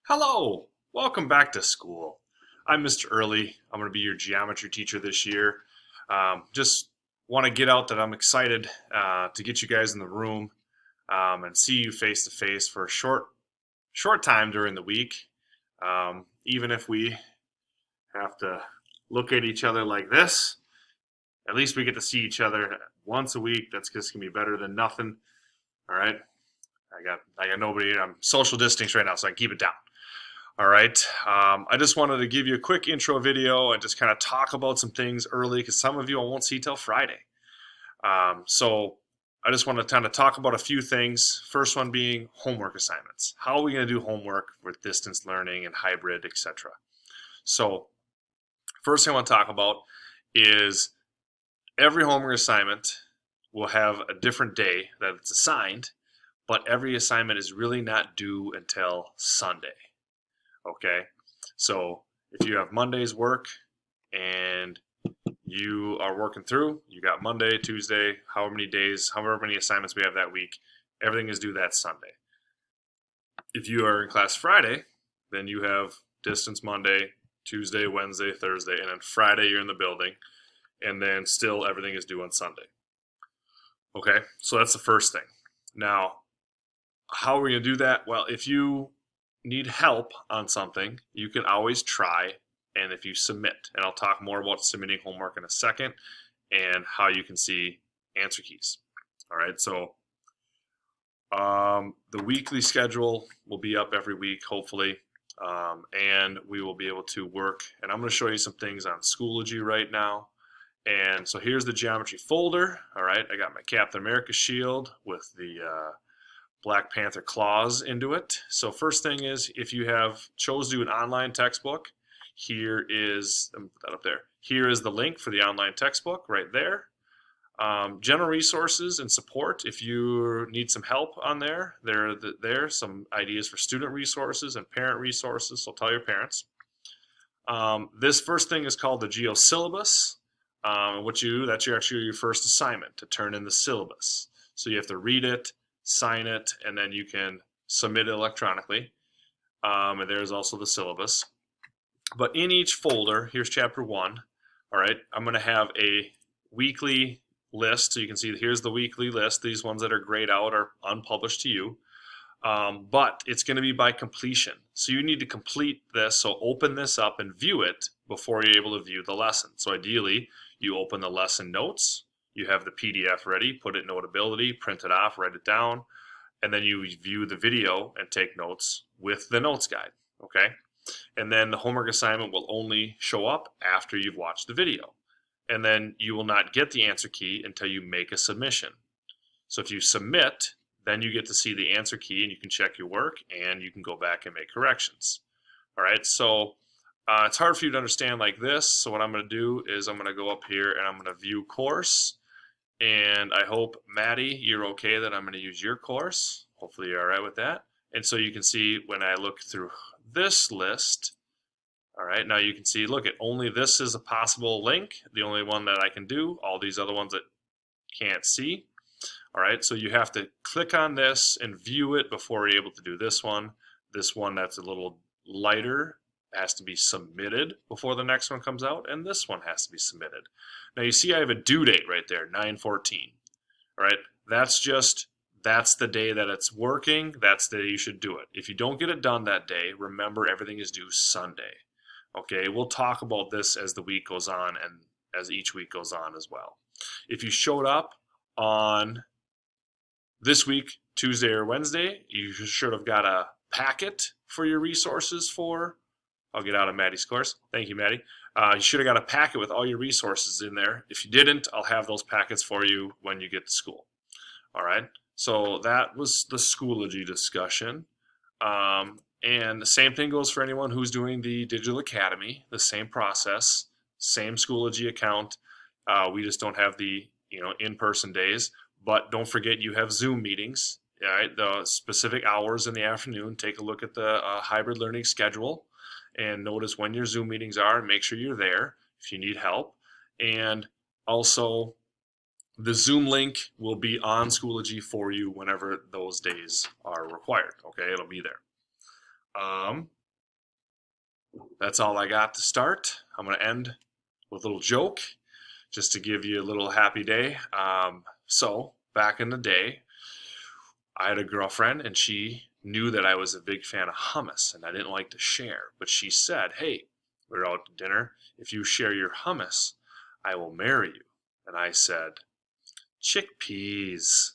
Hello, welcome back to school. I'm Mr. Early. I'm going to be your geometry teacher this year. Just want to get out that I'm excited to get you guys in the room and see you face to face for a short time during the week. Even if we have to look at each other like this, at least we get to see each other once a week. That's just gonna be better than nothing. All right. I got nobody. I'm social distancing right now, so I can keep it down. All right. I just wanted to give you a quick intro video and just kind of talk about some things early because some of you I won't see till Friday. So I just want to kind of talk about a few things. First one being homework assignments. How are we going to do homework with distance learning and hybrid, etc.? So first thing I want to talk about is every homework assignment will have a different day that it's assigned, but every assignment is really not due until Sunday. Okay, so if you have Monday's work and you are working through, you got Monday, Tuesday, however many days, however many assignments we have that week, everything is due that Sunday. If you are in class Friday, then you have distance Monday, Tuesday, Wednesday, Thursday, and then Friday you're in the building, and then still everything is due on Sunday. Okay, so that's the first thing. Now, how are we going to do that? Well, if you need help on something, you can always try. And if you submit, and I'll talk more about submitting homework in a second and how you can see answer keys. All right, so the weekly schedule will be up every week, hopefully, and we will be able to work. And I'm going to show you some things on Schoology right now. And so here's the geometry folder. All right, I got my Captain America shield with the Black Panther claws into it. So first thing is, if you have chose to do an online textbook, here is, put that up there. Here is the link for the online textbook right there. General resources and support. If you need some help on there, there are some ideas for student resources and parent resources. So tell your parents. This first thing is called the Geo syllabus. That's actually your first assignment to turn in the syllabus. So you have to read it, sign it, and then you can submit it electronically. And there's also the syllabus. But in each folder, here's chapter 1. All right, I'm going to have a weekly list. So you can see here's the weekly list. These ones that are grayed out are unpublished to you. But it's going to be by completion. So you need to complete this. So open this up and view it before you're able to view the lesson. So ideally, you open the lesson notes. You have the PDF ready, put it in Notability, print it off, write it down, and then you view the video and take notes with the notes guide, okay? And then the homework assignment will only show up after you've watched the video. And then you will not get the answer key until you make a submission. So if you submit, then you get to see the answer key and you can check your work and you can go back and make corrections. All right, so it's hard for you to understand like this. So what I'm going to do is I'm going to go up here and I'm going to view course. And I hope, Maddie, you're okay that I'm going to use your course. Hopefully you're all right with that. And so you can see when I look through this list, all right, now you can see, look, only this is a possible link, the only one that I can do, all these other ones that can't see. All right, so you have to click on this and view it before you're able to do this one. This one that's a little lighter has to be submitted before the next one comes out, and this one has to be submitted. Now you see I have a due date right there, 9/14. All right, that's the day that it's working. That's the day you should do it. If you don't get it done that day, remember everything is due Sunday. Okay, we'll talk about this as the week goes on and as each week goes on as well. If you showed up on this week, Tuesday or Wednesday, you should have got a packet for your resources for. I'll get out of Maddie's course. Thank you, Maddie. You should have got a packet with all your resources in there. If you didn't, I'll have those packets for you when you get to school. All right. So that was the Schoology discussion. And the same thing goes for anyone who's doing the Digital Academy. The same process, same Schoology account. We just don't have the in-person days. But don't forget you have Zoom meetings. All right, the specific hours in the afternoon. Take a look at the hybrid learning schedule and notice when your Zoom meetings are and make sure you're there if you need help. And also, the Zoom link will be on Schoology for you whenever those days are required. Okay, it'll be there. That's all I got to start. I'm going to end with a little joke just to give you a little happy day. So, back in the day, I had a girlfriend and she knew that I was a big fan of hummus and I didn't like to share. But she said, hey, we're out to dinner. If you share your hummus, I will marry you. And I said, chickpeas.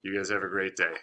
You guys have a great day.